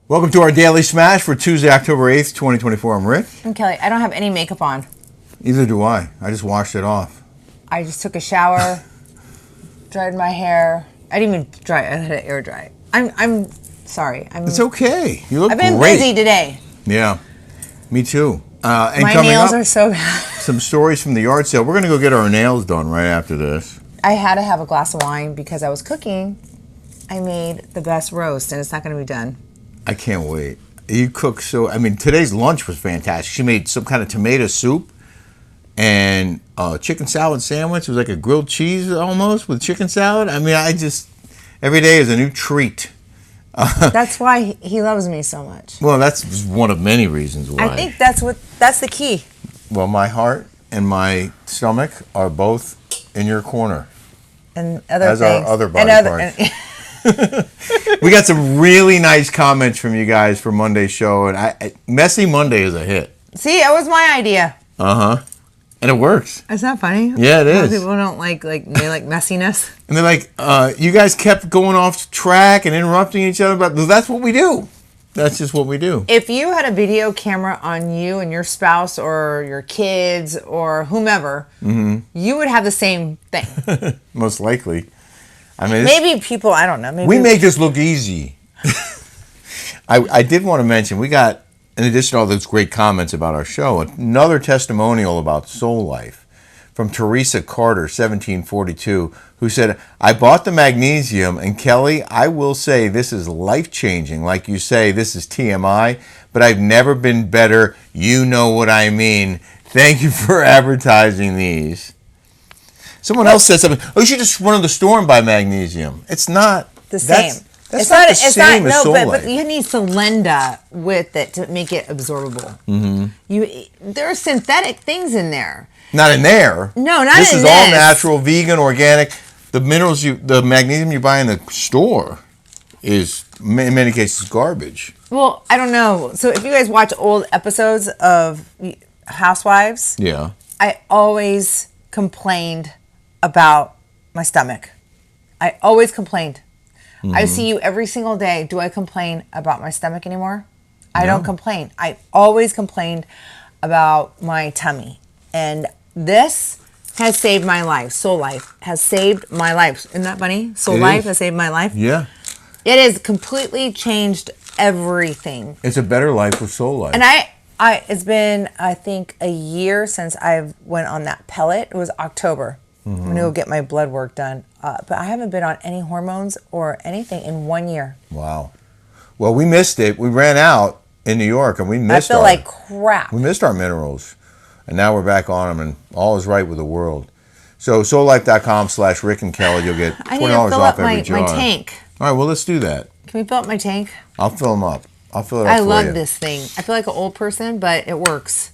Welcome to our Daily Smash for Tuesday, October 8th, 2024. I'm Rick. I'm Kelly. I don't have any makeup on. Neither do I. I just washed it off. I just took a shower, dried my hair. I didn't even dry it. I had it air dry. I'm sorry. It's okay. You look great. I've been busy today. Yeah, me too. And my nails are so bad. Some stories from the yard sale. We're going to go get our nails done right after this. I had to have a glass of wine because I was cooking. I made the best roast, and it's not going to be done. I can't wait. You cook so... I mean, today's lunch was fantastic. She made some kind of tomato soup and a chicken salad sandwich. It was like a grilled cheese almost with chicken salad. I mean, every day is a new treat. That's why he loves me so much. Well, that's one of many reasons why. I think that's the key. Well, my heart and my stomach are both in your corner. And other as things. Our other body parts. We got some really nice comments from you guys for Monday's show, and Messy Monday is a hit. See, it was my idea. And it works. Is that funny? Yeah, it is. People don't like messiness. And they're like, you guys kept going off track and interrupting each other, but that's what we do. That's just what we do. If you had a video camera on you and your spouse or your kids or whomever, you would have the same thing. Most likely. I mean, maybe people, I don't know. Maybe we make this look easy. I did want to mention, we got, in addition to all those great comments about our show, another testimonial about Soul Life from Teresa Carter, 1742, who said, I bought the magnesium, and Kelly, I will say this is life-changing. Like you say, this is TMI, but I've never been better. You know what I mean. Thank you for advertising these. Someone else said something. Oh, you should just run to the store and buy magnesium. It's not the same. That's not the same as Soul Life. But you need Solenda with it to make it absorbable. There are synthetic things in there. Not in there. No, not this in is this. All natural, vegan, organic. The minerals, the magnesium you buy in the store is, in many cases, garbage. Well, I don't know. So if you guys watch old episodes of Housewives, yeah, I always complained about my stomach. I always complained. I see you every single day. Do I complain about my stomach anymore? I don't complain. I always complained about my tummy. And this has saved my life. Soul Life has saved my life. Isn't that funny? Soul Life has saved my life. Yeah. It has completely changed everything. It's a better life with Soul Life. And it's been, I think, a year since I went on that pellet. It was October. I'm going to go get my blood work done. But I haven't been on any hormones or anything in 1 year. Wow. Well, we missed it. We ran out in New York, and we missed I feel like crap. We missed our minerals. And now we're back on them, and all is right with the world. So, soullife.com/Rick and Kelly, you'll get $20 I need to fill off up every jar. my tank. All right, well, let's do that. Can we fill up my tank? I'll fill them up. I'll fill it up I for love you. this thing. I feel like an old person, but it works.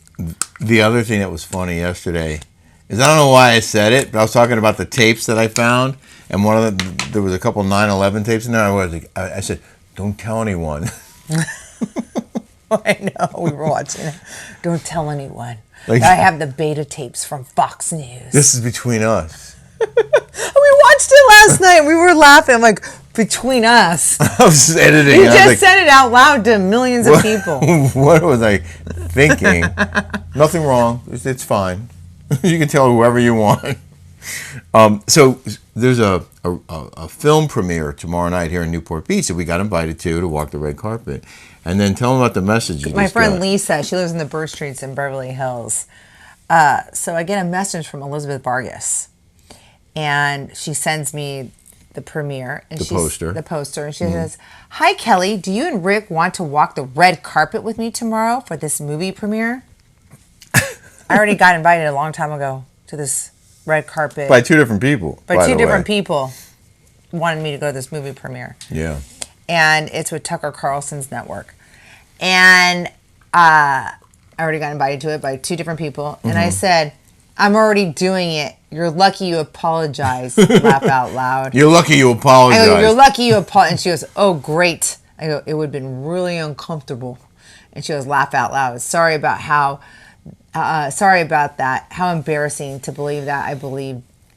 The other thing that was funny yesterday is, I don't know why I said it, but I was talking about the tapes that I found, and one of them, there was a couple 9/11 tapes in there. I said, don't tell anyone. I know, we were watching it. Don't tell anyone. I have the beta tapes from Fox News. This is between us. We watched it last night. We were laughing. I'm like, between us. I was editing. You just said it out loud to millions of people. What was I thinking? Nothing wrong. It's fine. You can tell whoever you want. So there's a film premiere tomorrow night here in Newport Beach that we got invited to walk the red carpet. And then tell them about the message you My friend got. Lisa, she lives in the Burr Streets in Beverly Hills. So I get a message from Elizabeth Vargas. And she sends me the premiere. And the poster. The poster. And she says, hi, Kelly. Do you and Rick want to walk the red carpet with me tomorrow for this movie premiere? I already got invited a long time ago to this red carpet. By two different people. By two different people wanted me to go to this movie premiere. Yeah. And it's with Tucker Carlson's network. And I already got invited to it by two different people. And I said, I'm already doing it. You're lucky you apologize. Laugh out loud. You're lucky you apologize. I go, you're lucky you apologize. And she goes, oh, great. I go, it would have been really uncomfortable. And she goes, laugh out loud. Sorry about that. How embarrassing to believe that.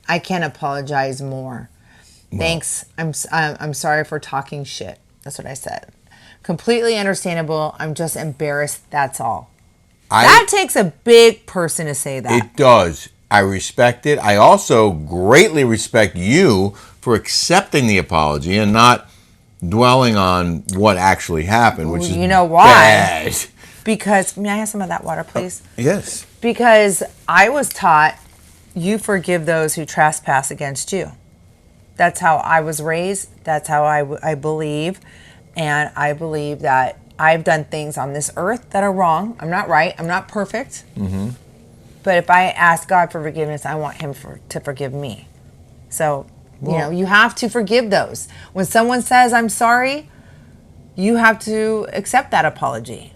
I can't apologize more. Well, thanks. I'm sorry for talking shit. That's what I said. Completely understandable. I'm just embarrassed. That's all. That takes a big person to say that. It does. I respect it. I also greatly respect you for accepting the apology and not dwelling on what actually happened, which is why? Bad. Because, may I have some of that water, please? Yes. Because I was taught, you forgive those who trespass against you. That's how I was raised. That's how I believe. And I believe that I've done things on this earth that are wrong. I'm not right. I'm not perfect. Mm-hmm. But if I ask God for forgiveness, I want him to forgive me. So, you have to forgive those. When someone says, I'm sorry, you have to accept that apology.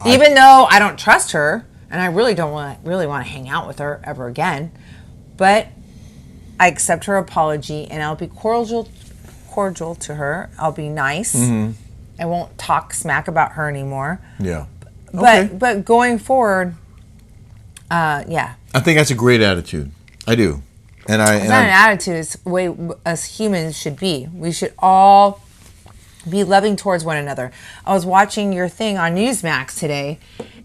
Even though I don't trust her, and I really don't want to hang out with her ever again. But I accept her apology, and I'll be cordial to her. I'll be nice. Mm-hmm. I won't talk smack about her anymore. Yeah. But going forward, yeah. I think that's a great attitude. I do. It's not an attitude. It's the way us humans should be. We should all be loving towards one another. I was watching your thing on Newsmax today,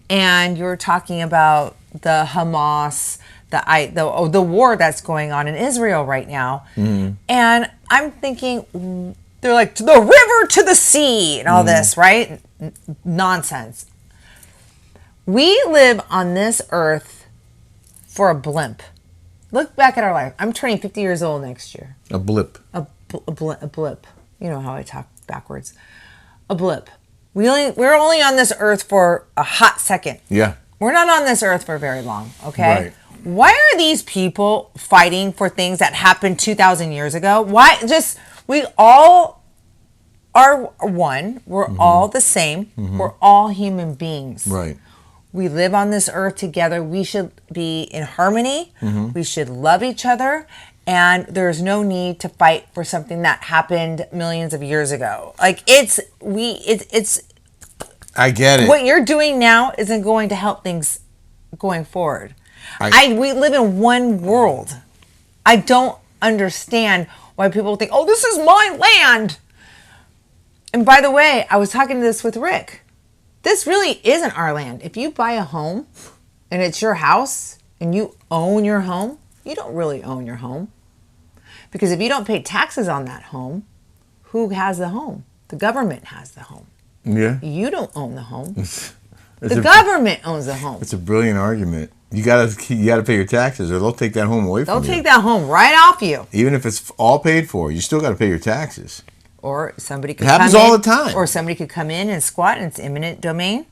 and you were talking about the Hamas, the war that's going on in Israel right now. Mm-hmm. And I'm thinking, they're like, to the river, to the sea, and all this, right? Nonsense. We live on this earth for a blimp. Look back at our life. I'm turning 50 years old next year. A blip. A blip. You know how I talk backwards. A blip. We're only on this earth for a hot second. Yeah. We're not on this earth for very long, okay? Right. Why are these people fighting for things that happened 2,000 years ago? We all are one. We're all the same. Mm-hmm. We're all human beings. Right. We live on this earth together. We should be in harmony. Mm-hmm. We should love each other. And there's no need to fight for something that happened millions of years ago. Like it's I get it. What you're doing now isn't going to help things going forward. We live in one world. I don't understand why people think, oh, this is my land. And by the way, I was talking to this with Rick. This really isn't our land. If you buy a home and it's your house and you own your home, you don't really own your home. Because if you don't pay taxes on that home, who has the home? The government has the home. Yeah. You don't own the home. The government owns the home. It's a brilliant argument. You gotta pay your taxes, or they'll take that home away from you. They'll take that home right off you. Even if it's all paid for, you still got to pay your taxes. Or somebody could. It happens all the time. Or somebody could come in and squat, and it's eminent domain.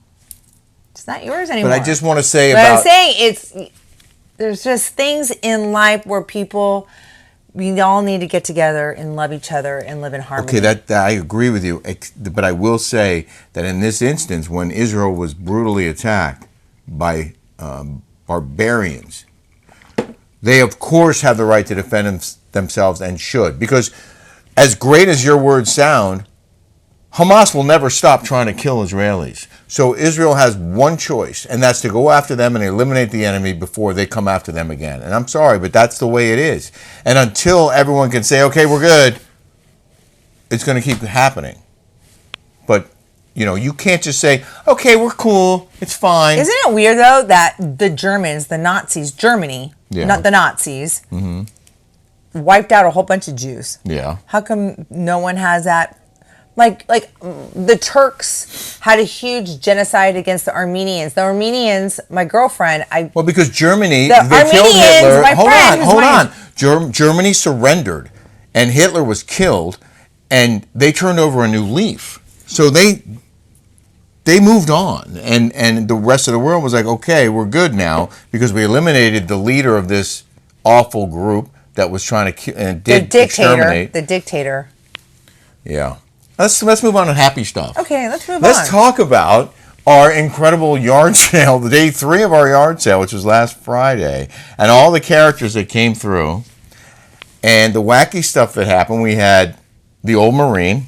It's not yours anymore. But I just want to say I'm saying there's just things in life where we all need to get together and love each other and live in harmony. Okay, that I agree with you. But I will say that in this instance, when Israel was brutally attacked by barbarians, they of course have the right to defend themselves and should. Because as great as your words sound, Hamas will never stop trying to kill Israelis. So Israel has one choice, and that's to go after them and eliminate the enemy before they come after them again. And I'm sorry, but that's the way it is. And until everyone can say, okay, we're good, it's going to keep happening. But, you can't just say, okay, we're cool, it's fine. Isn't it weird, though, that the Germans, the Nazis, Germany, not the Nazis, wiped out a whole bunch of Jews? Yeah. How come no one has that? Like the Turks had a huge genocide against the Armenians. The Armenians, my girlfriend, because Germany, they killed Hitler. Hold on. Germany surrendered, and Hitler was killed, and they turned over a new leaf. So they moved on, and the rest of the world was like, okay, we're good now because we eliminated the leader of this awful group that was trying to exterminate. The dictator. Yeah. Let's move on to happy stuff. Okay, let's move on. Let's talk about our incredible yard sale, the day 3 of our yard sale, which was last Friday, and all the characters that came through, and the wacky stuff that happened. We had the old Marine.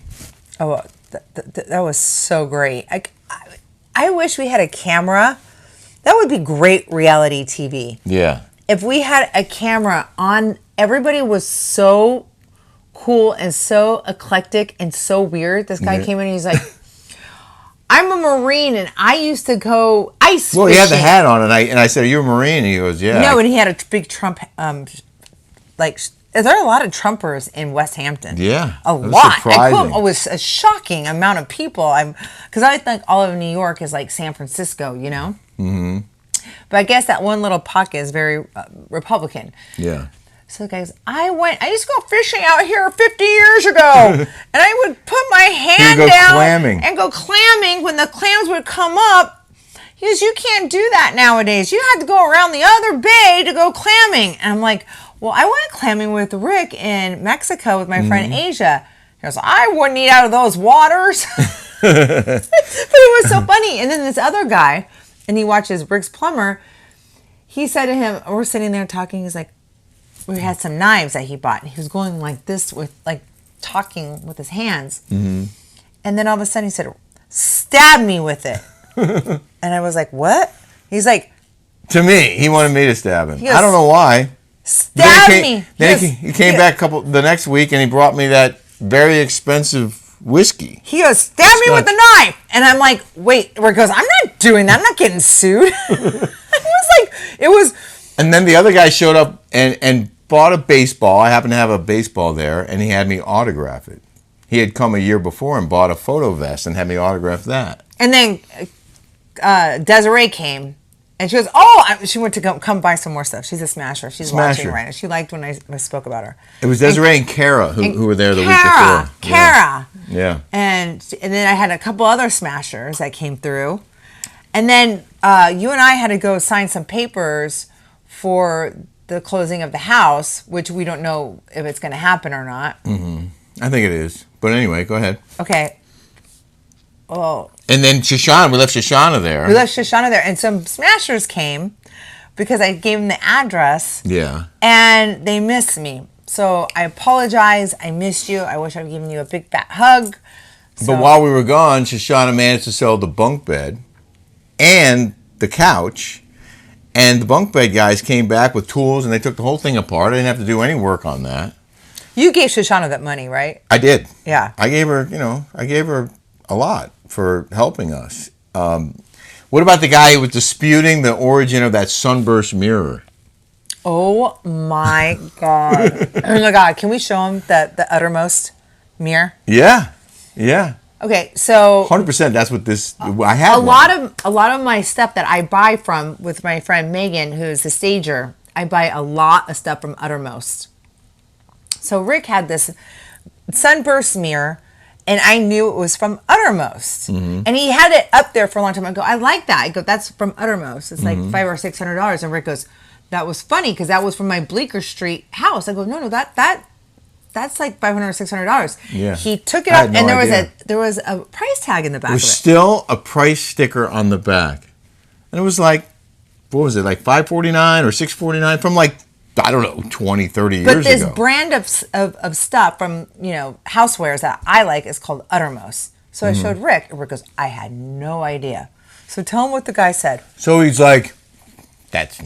Oh, that was so great. I wish we had a camera. That would be great reality TV. Yeah. If we had a camera on, everybody was so cool and so eclectic and so weird. This guy came in and he's like, Marine, and I used to go ice fishing. Well, he had the hat on, and I said, "Are you a Marine?" And he goes, "Yeah." No, and he had a big Trump. There are a lot of Trumpers in West Hampton. Yeah, a lot. It was a shocking amount of people. Because I think all of New York is like San Francisco, you know. Mm-hmm. But I guess that one little pocket is very Republican. Yeah. So guys, I used to go fishing out here 50 years ago, and I would put my hand down and go clamming when the clams would come up. He goes, "You can't do that nowadays. You have to go around the other bay to go clamming." And I'm like, "Well, I went clamming with Rick in Mexico with my friend Asia." He goes, "I wouldn't eat out of those waters." But it was so funny. And then this other guy, and he watches Rick's Plumber, he said to him, we're sitting there talking, he's like, we had some knives that he bought, and he was going like this with, like, talking with his hands. Mm-hmm. And then all of a sudden he said, "Stab me with it." And I was like, "What?" He's like, to me, he wanted me to stab him. Goes, I don't know why. Stab me. Then he came back the next week, and he brought me that very expensive whiskey. He goes, "Stab me with the knife." And I'm like, "Wait," Rick goes, "I'm not doing that. I'm not getting sued." It was. And then the other guy showed up and bought a baseball. I happened to have a baseball there, and he had me autograph it. He had come a year before and bought a photo vest and had me autograph that. And then Desiree came, and she goes, "Oh," she went to come buy some more stuff. She's a smasher. She's watching right now. She liked when I spoke about her. It was Desiree and Kara who were there the week before. Kara. Yeah. And then I had a couple other smashers that came through. And then you and I had to go sign some papers for the closing of the house, which we don't know if it's going to happen or not. Mm-hmm. I think it is. But anyway, go ahead. Okay. Oh. And then we left Shoshana there. And some smashers came because I gave them the address. Yeah. And they missed me. So I apologize. I missed you. I wish I'd given you a big fat hug. But while we were gone, Shoshana managed to sell the bunk bed and the couch. And the bunk bed guys came back with tools, and they took the whole thing apart. I didn't have to do any work on that. You gave Shoshana that money, right? I did. Yeah. I gave her a lot for helping us. What about the guy who was disputing the origin of that Sunburst Mirror? Oh my God. Oh my God. Can we show him the uttermost mirror? Yeah. Yeah. Okay, so 100%. That's what I have. A lot of my stuff that I buy from with my friend Megan, who's the stager. I buy a lot of stuff from Uttermost. So Rick had this Sunburst Mirror, and I knew it was from Uttermost. Mm-hmm. And he had it up there for a long time. I go, "I like that." I go, "That's from Uttermost. It's like $500 or $600." And Rick goes, "That was funny because that was from my Bleecker Street house." I go, "No, that's like $500 or $600. Yeah. He took it up, and there was a price tag in the back. There was still a price sticker on the back, and it was like, what was it, like $549 or $649 from like, I don't know, 20, 30 years ago. But this brand of stuff from housewares that I like is called Uttermost. So I showed Rick, and Rick goes, "I had no idea." So tell him what the guy said. So he's like, that's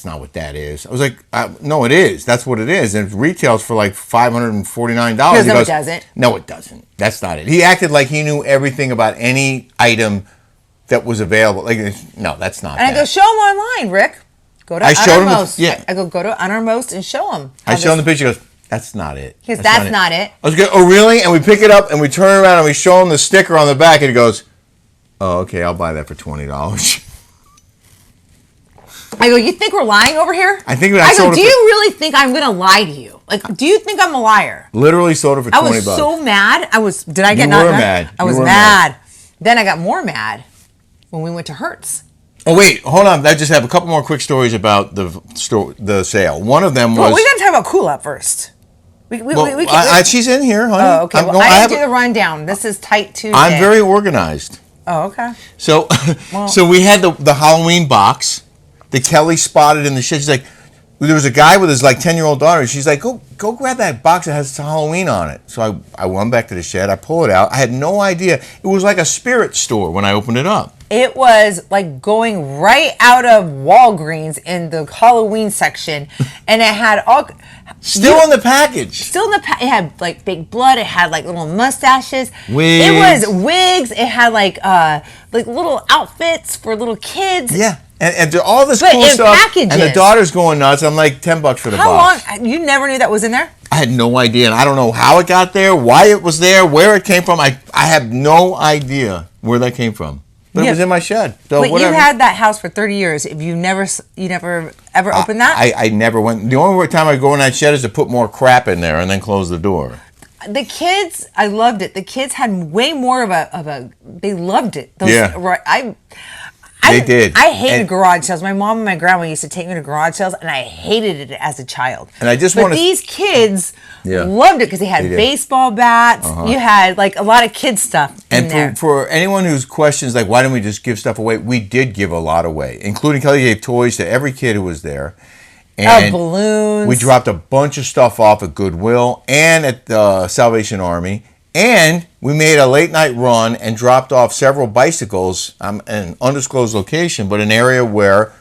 not what that is. I was like, no, it is. That's what it is. And it retails for like $549. He goes, "No, it doesn't." No, it doesn't. That's not it. He acted like he knew everything about any item that was available. Like, no, that's not. And I go, "Show him online, Rick. Go to Uttermost." I go to Uttermost and show him. I show him the picture. He goes, "That's not it." He goes, "That's not it." I was like, "Oh, really?" And we pick it up and we turn around and we show him the sticker on the back, and he goes, "Oh, okay, I'll buy that for $20." I go, "You think we're lying over here?" I go, "Do you really think I'm going to lie to you? Like, do you think I'm a liar?" Literally sold it for $20. I was so mad. Did I get You were mad. I was mad. Then I got more mad when we went to Hertz. Oh, wait, hold on. I just have a couple more quick stories about the sale. One of them was... Well, we got to talk about Koula first. She's in here, honey. Oh, okay. I didn't do the rundown. This is tight Tuesday. I'm very organized. Oh, okay. So we had the Halloween box that Kelly spotted in the shit. She's like, there was a guy with his like 10-year-old daughter. She's like, go grab that box that has Halloween on it. So I went back to the shed. I pull it out. I had no idea. It was like a spirit store when I opened it up. It was like going right out of Walgreens in the Halloween section, and it had all still in the package. Still in the it had like fake blood. It had like little mustaches. Wigs. It was wigs. It had like little outfits for little kids. Yeah. And all this but cool in stuff, packages. And the daughter's going nuts. I'm like, $10 for the box. How long? You never knew that was in there? I had no idea, and I don't know how it got there, why it was there, where it came from. I have no idea where that came from, but it was in my shed. So but whatever. You had that house for 30 years. If you never ever opened that? I never went. The only time I go in that shed is to put more crap in there and then close the door. The kids, I loved it. The kids had way more of a. They loved it. They did. I hated garage sales. My mom and my grandma used to take me to garage sales, and I hated it as a child. And I just want these kids loved it because they had baseball bats. You had like a lot of kids stuff. And for anyone who's questions like, why didn't we just give stuff away? We did give a lot away, including Kelly gave toys to every kid who was there. And balloons. We dropped a bunch of stuff off at Goodwill and at the Salvation Army. And we made a late night run and dropped off several bicycles in an undisclosed location, but an area where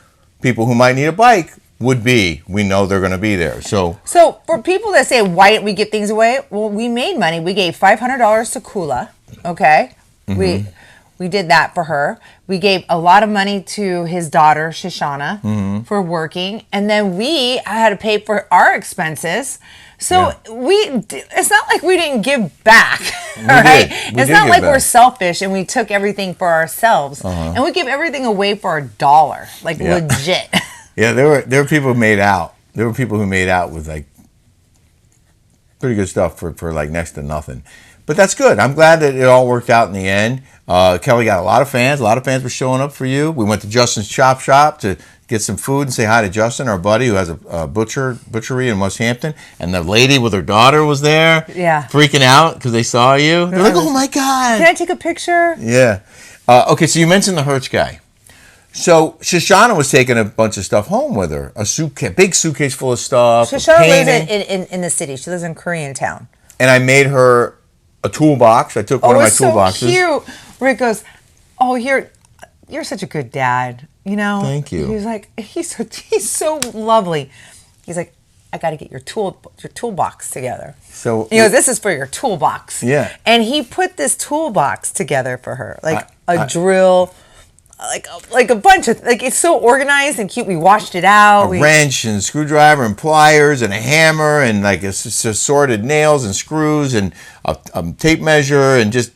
people who might need a bike would be. We know they're going to be there. So for people that say, why didn't we give things away? Well, we made money. We gave $500 to Koula. Okay. Mm-hmm. We did that for her. We gave a lot of money to his daughter, Shoshana, for working. And then we had to pay for our expenses. So it's not like we didn't give back, right? It's not like we're selfish and we took everything for ourselves. And we give everything away for $1, like legit. Yeah, there were people who made out. There were people who made out with like pretty good stuff for like next to nothing. But that's good. I'm glad that it all worked out in the end. Kelly got a lot of fans. A lot of fans were showing up for you. We went to Justin's Chop Shop to get some food and say hi to Justin, our buddy who has a butchery in West Hampton. And the lady with her daughter was there, freaking out because they saw you. They're like, "Oh my God! Can I take a picture?" Yeah. Okay, so you mentioned the Herz Guy. So Shoshana was taking a bunch of stuff home with her, big suitcase full of stuff. Shoshana lives in the city. She lives in Koreatown. And I made her a toolbox. I took one of my toolboxes. Oh, cute. Rick goes, "Oh, you're such a good dad." You know, thank you. He's like, he's so lovely. He's like, "I got to get your toolbox together." So he goes, "This is for your toolbox." Yeah. And he put this toolbox together for her, like a drill, like a bunch of it's so organized and cute. We washed it out. A wrench and screwdriver and pliers and a hammer and like assorted nails and screws and a tape measure and just.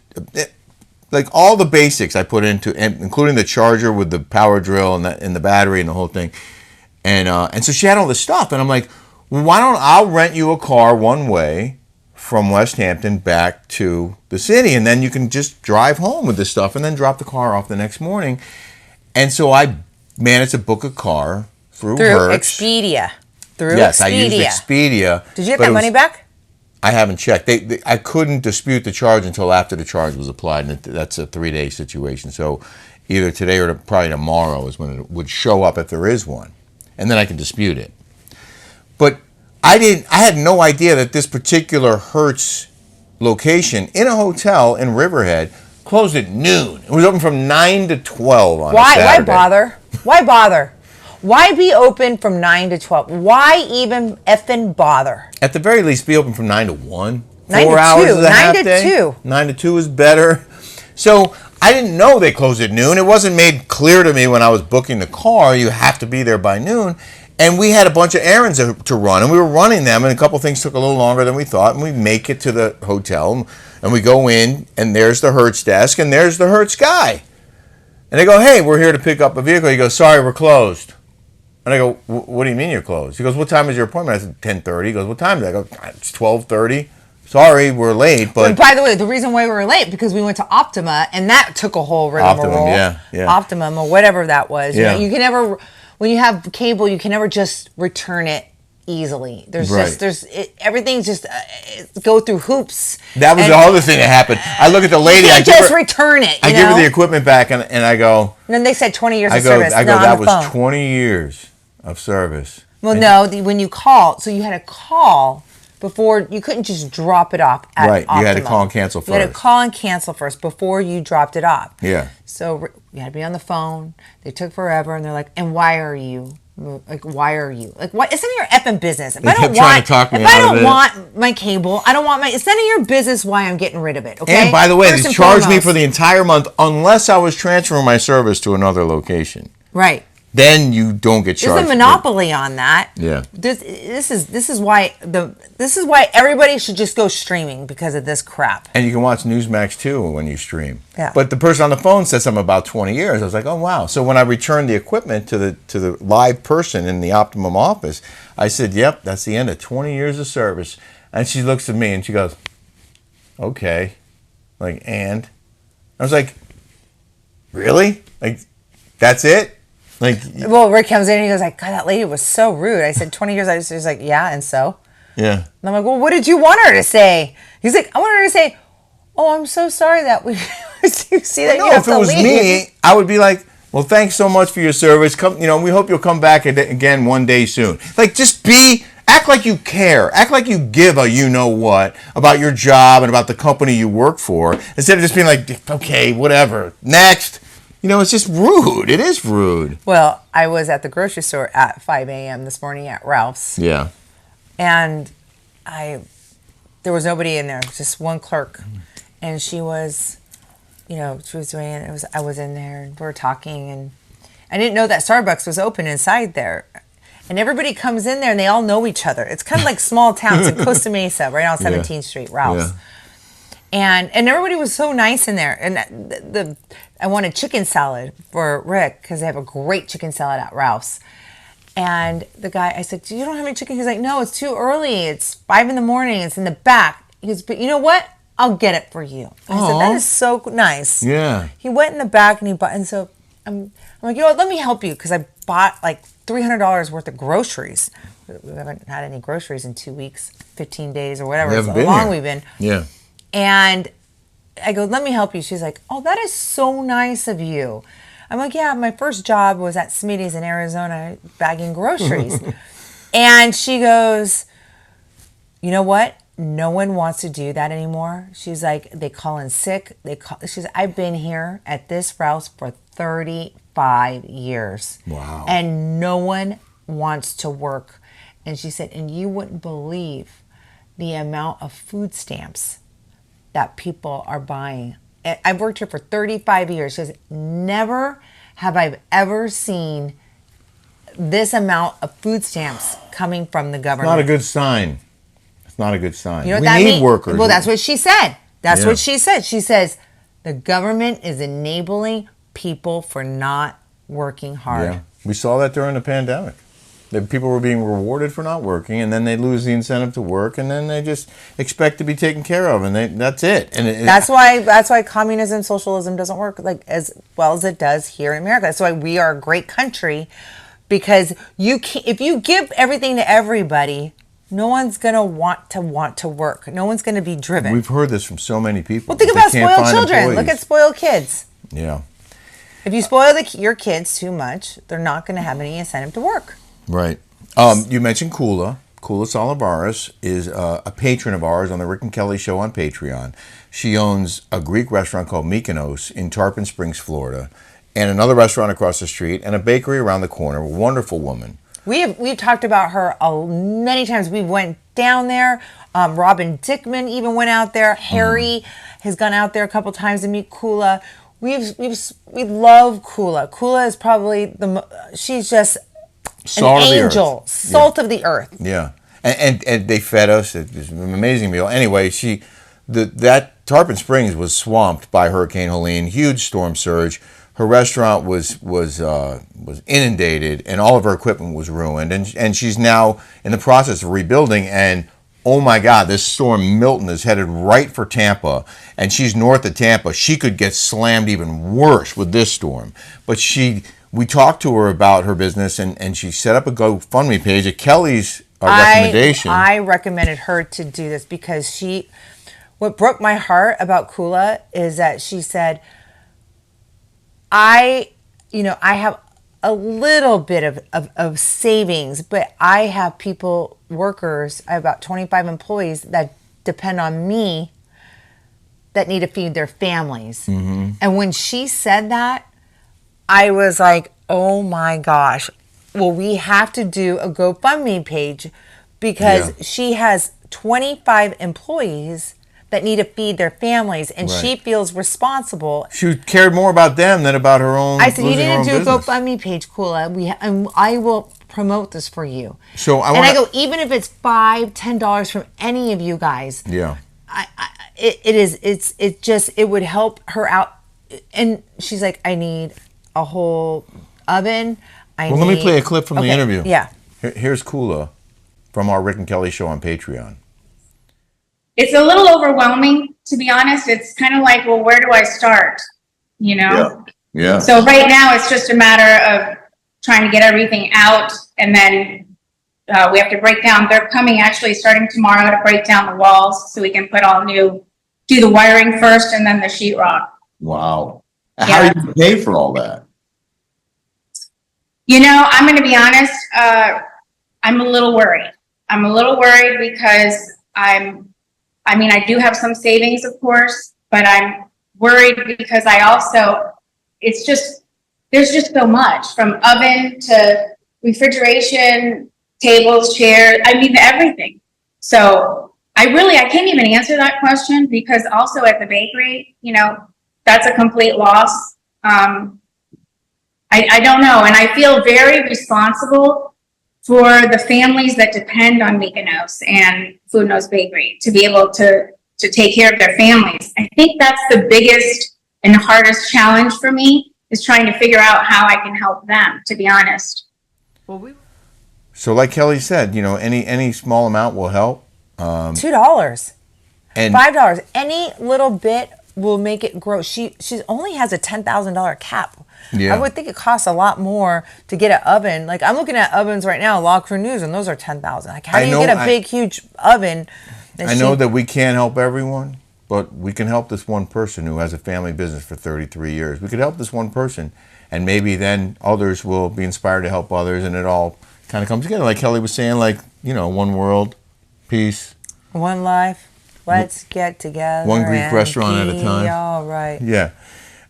Like all the basics I put into, including the charger with the power drill and the battery and the whole thing, and so she had all this stuff, and I'm like, well, why don't I'll rent you a car one way from West Hampton back to the city, and then you can just drive home with this stuff, and then drop the car off the next morning, and so I managed to book a car through Hertz. Expedia. Yes, I used Expedia. Did you get that money back? I haven't checked. I couldn't dispute the charge until after the charge was applied, and that's a 3-day situation. So either today or probably tomorrow is when it would show up if there is one, and then I can dispute it. But I had no idea that this particular Hertz location in a hotel in Riverhead closed at noon. It was open from 9 to 12 on a Saturday. Why bother? Why bother? Why be open from 9 to 12? Why even effing bother? At the very least, be open from 9 to 1. 9 4 to hours 2. is a 9 half to day. 2. 9 to 2 is better. So I didn't know they closed at noon. It wasn't made clear to me when I was booking the car, you have to be there by noon. And we had a bunch of errands to run, and we were running them, and a couple things took a little longer than we thought, and we make it to the hotel, and we go in, and there's the Hertz desk, and there's the Hertz guy. And they go, "Hey, we're here to pick up a vehicle." He goes, "Sorry, we're closed." And I go, "What do you mean you're closed?" He goes, "What time is your appointment?" I said, 10:30. He goes, "What time is it?" I go, "It's 12:30. Sorry, we're late." But and by the way, the reason why we were late because we went to Optima, and that took a whole rigmarole. Optimum or whatever that was. Yeah. You can never, when you have cable, you can never just return it easily. Everything's just go through hoops. That was the other thing that happened. I look at the lady. You can't just return it. I give her the equipment back, and I go. And then they said 20 years of service. I go. That was 20 years of service. Well, when you call, so you had to call before, you couldn't just drop it off at Right, you had to Optimum. call and cancel You had to first. call and cancel first before you dropped it off. Yeah. So you had to be on the phone. They took forever, and they're like, and why are you? Like, why are you? Like, what? It's none of your effing business. If I kept don't trying want, to talk me if out I of don't it. want my cable, I don't want my. It's none of your business why I'm getting rid of it. Okay. And by the way, First they and charged me foremost. for the entire month unless I was transferring my service to another location. Right. Then you don't get charged. There's a monopoly on that. Yeah. This is why everybody should just go streaming because of this crap. And you can watch Newsmax too when you stream. Yeah. But the person on the phone said something about 20 years. I was like, oh wow. So when I returned the equipment to the live person in the Optimum office, I said, yep, that's the end of 20 years of service. And she looks at me and she goes, okay. Like, and I was like, really? Like, that's it? Like, Well, Rick comes in and he goes like, God, that lady was so rude. I said, 20 years. I was like, yeah, and so? yeah. And I'm like, well, what did you want her to say? He's like, I want her to say, oh, I'm so sorry that we see that No, you have if it to was leave. me, I would be like, well, thanks so much for your service. Come, we hope you'll come back again one day soon. Like, act like you care. Act like you give a you-know-what about your job and about the company you work for, instead of just being like, okay, whatever, next. It's just rude. It is rude. Well, I was at the grocery store at 5 a.m. this morning at Ralph's. Yeah. And there was nobody in there, just one clerk. And she was, she was doing it. I was in there and we were talking, and I didn't know that Starbucks was open inside there. And everybody comes in there and they all know each other. It's kind of like small towns in Costa Mesa, right on 17th Street, Ralph's. Yeah. And everybody was so nice in there. And I wanted chicken salad for Rick because they have a great chicken salad at Ralph's. And the guy, I said, you don't have any chicken? He's like, no, it's too early. It's 5 a.m. It's in the back. He goes, but you know what? I'll get it for you. And I said, that is so nice. Yeah. He went in the back and he bought, and so I'm like, let me help you, because I bought like $300 worth of groceries. We haven't had any groceries in 2 weeks, 15 days or whatever. It's how long we've been. Yeah. And I go, let me help you. She's like, oh, that is so nice of you. I'm like, yeah, my first job was at Smitty's in Arizona bagging groceries. And she goes, you know what? No one wants to do that anymore. She's like, they call in sick. She's like, I've been here at this Ralph's for 35 years. Wow. And no one wants to work. And she said, and you wouldn't believe the amount of food stamps that people are buying. I've worked here for 35 years. She says, never have I ever seen this amount of food stamps coming from the government. Not a good sign. It's not a good sign. You know what we that need means? workers. Well, that's what she said. That's Yeah. what she said. She says, the government is enabling people for not working hard. Yeah. We saw that during the pandemic. That people were being rewarded for not working, and then they lose the incentive to work, and then they just expect to be taken care of, and that's it. And That's why communism, socialism doesn't work like as well as it does here in America. That's why we are a great country, because if you give everything to everybody, no one's gonna want to work. No one's gonna be driven. We've heard this from so many people. Well, think that about they can't spoiled find children. employees. Look at spoiled kids. Yeah. If you spoil your kids too much, they're not going to have any incentive to work. Right. You mentioned Koula. Koula Salavaras is a patron of ours on the Rick and Kelly Show on Patreon. She owns a Greek restaurant called Mykonos in Tarpon Springs, Florida, and another restaurant across the street, and a bakery around the corner. Wonderful woman. We've talked about her many times. We went down there. Robin Dickman even went out there. Harry has gone out there a couple times to meet Koula. We love Koula. Koula is probably she's just Salt an of the angel, earth. salt of the earth. Yeah, and they fed us. It was an amazing meal. Anyway, that Tarpon Springs was swamped by Hurricane Helene, huge storm surge. Her restaurant was inundated, and all of her equipment was ruined. And she's now in the process of rebuilding. And oh my God, this storm Milton is headed right for Tampa, and she's north of Tampa. She could get slammed even worse with this storm. But we talked to her about her business, and she set up a GoFundMe page at Kelly's recommendation. I recommended her to do this because what broke my heart about Koula is that she said, I have a little bit of savings, but I have workers, I have about 25 employees that depend on me that need to feed their families. Mm-hmm. And when she said that, I was like, oh my gosh. Well, we have to do a GoFundMe page because she has 25 employees that need to feed their families, and she feels responsible. She cared more about them than about her own. I said, you need to do a GoFundMe page, Koula. And I will promote this for you. So I go, even if it's $5, $10 from any of you guys. Yeah. It would help her out. And she's like, I need a whole oven. Let me play a clip from the interview. Yeah. Here's Koula from our Rick and Kelly show on Patreon. It's a little overwhelming, to be honest. It's kind of like, well, where do I start? You know? Yeah. So right now it's just a matter of trying to get everything out, and then we have to break down. They're coming actually starting tomorrow to break down the walls so we can put do the wiring first and then the sheetrock. Wow. How do you pay for all that? You know, I'm going to be honest. I'm a little worried. I'm a little worried because I do have some savings, of course, but I'm worried because there's just so much, from oven to refrigeration, tables, chairs, everything. So I can't even answer that question, because also at the bakery, that's a complete loss. I don't know. And I feel very responsible for the families that depend on Mykonos and Foodnos Bakery to be able to take care of their families. I think that's the biggest and hardest challenge for me, is trying to figure out how I can help them, to be honest. So like Kelly said, any small amount will help. $2 and $5, any little bit will make it grow. She only has a $10,000 cap. Yeah. I would think it costs a lot more to get an oven. Like, I'm looking at ovens right now, Log for News, and those are $10,000. Like, how do you get a big, huge oven? I know that we can't help everyone, but we can help this one person who has a family business for 33 years. We could help this one person, and maybe then others will be inspired to help others, and it all kind of comes together. Like Kelly was saying, one world, peace. One life. Let's get together. One Greek restaurant at a time. All right. Yeah.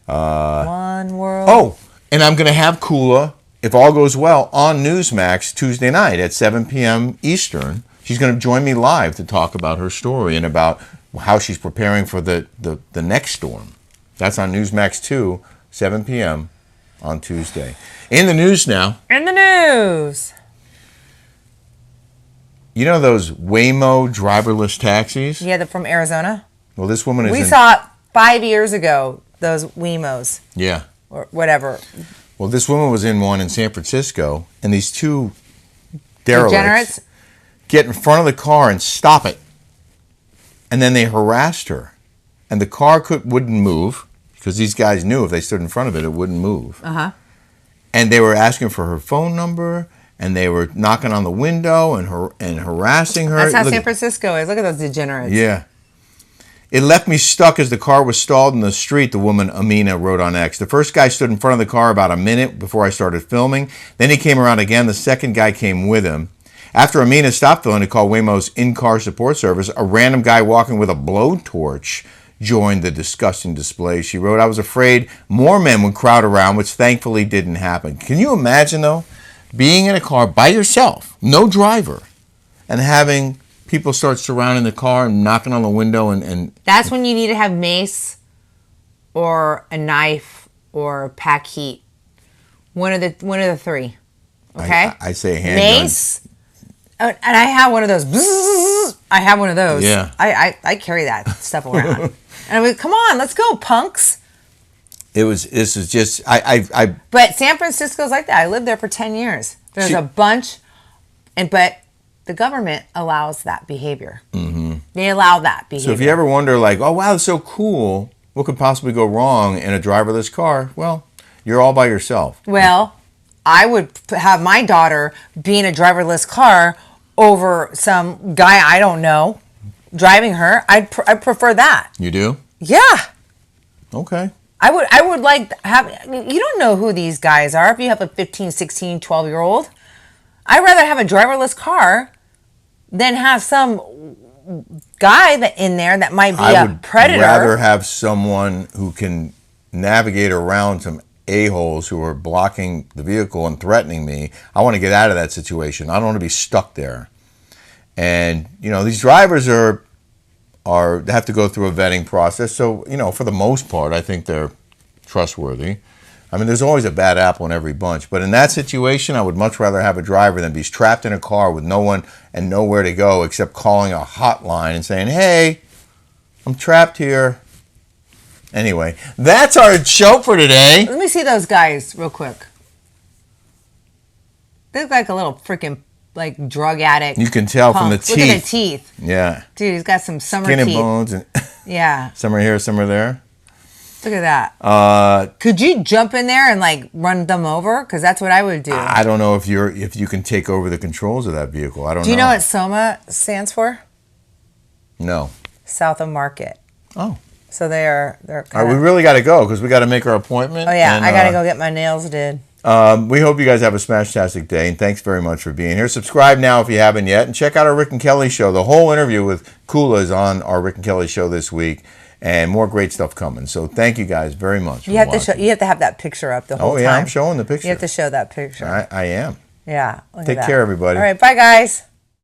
One world. Oh, and I'm going to have Koula, if all goes well, on Newsmax Tuesday night at 7 p.m. Eastern. She's going to join me live to talk about her story and about how she's preparing for the next storm. That's on Newsmax 2, 7 p.m. on Tuesday. In the news now. In the news. You know those Waymo driverless taxis? Yeah, they're from Arizona. Well, this woman is We saw it 5 years ago, those Waymos. Yeah. Or whatever. Well, this woman was in one in San Francisco, and these two derelicts Degenerates get in front of the car and stop it. And then they harassed her. And the car wouldn't move, because these guys knew if they stood in front of it, it wouldn't move. Uh-huh. And they were asking for her phone number, and they were knocking on the window and harassing her. That's how San Francisco is. Look at those degenerates. Yeah. It left me stuck as the car was stalled in the street, the woman Amina wrote on X. The first guy stood in front of the car about a minute before I started filming. Then he came around again. The second guy came with him. After Amina stopped filming to call Waymo's in-car support service, a random guy walking with a blowtorch joined the disgusting display. She wrote, I was afraid more men would crowd around, which thankfully didn't happen. Can you imagine, though, being in a car by yourself, no driver, and having people start surrounding the car and knocking on the window and That's when you need to have mace or a knife or pack heat. One of the three. Okay? I say handgun. Mace. And I have one of those. I have one of those. Yeah. I carry that stuff around. And I'm like, come on, let's go, punks. This is just I But San Francisco's like that. I lived there for 10 years. There's a bunch, but the government allows that behavior. Mm-hmm. They allow that behavior. So if you ever wonder, like, oh wow, that's so cool, what could possibly go wrong in a driverless car? Well, you're all by yourself. Well, I would have my daughter be in a driverless car over some guy I don't know driving her. I'd prefer that. You do? Yeah. Okay. I would like to have, you don't know who these guys are if you have a 15, 16, 12-year-old. I'd rather have a driverless car than have some guy that in there that might be a predator. I would rather have someone who can navigate around some a-holes who are blocking the vehicle and threatening me. I want to get out of that situation. I don't want to be stuck there. And, you know, these drivers they have to go through a vetting process. So, you know, for the most part, I think they're trustworthy. I mean, there's always a bad apple in every bunch. But in that situation, I would much rather have a driver than be trapped in a car with no one and nowhere to go except calling a hotline and saying, hey, I'm trapped here. Anyway, that's our show for today. Let me see those guys real quick. They look like a little freaking like drug addict. You can tell from the teeth. Look at the teeth. Yeah. Dude, he's got some summer skin and teeth. bones. And yeah. Some are here, some are there. Look at that. Could you jump in there and like run them over? Because that's what I would do. I don't know if you can take over the controls of that vehicle. I don't know. Do you know what SOMA stands for? No. South of Market. Oh. So they're All right, we really got to go because we got to make our appointment. Oh yeah, and, I got to go get my nails did. We hope you guys have a smash-tastic day, and thanks very much for being here. Subscribe now if you haven't yet, and check out our Rick and Kelly show. The whole interview with Koula is on our Rick and Kelly show this week, and more great stuff coming. So thank you guys very much. You have to have that picture up the whole time. Oh yeah, I'm showing the picture. You have to show that picture. I am. Yeah. Take care, everybody. All right, bye guys.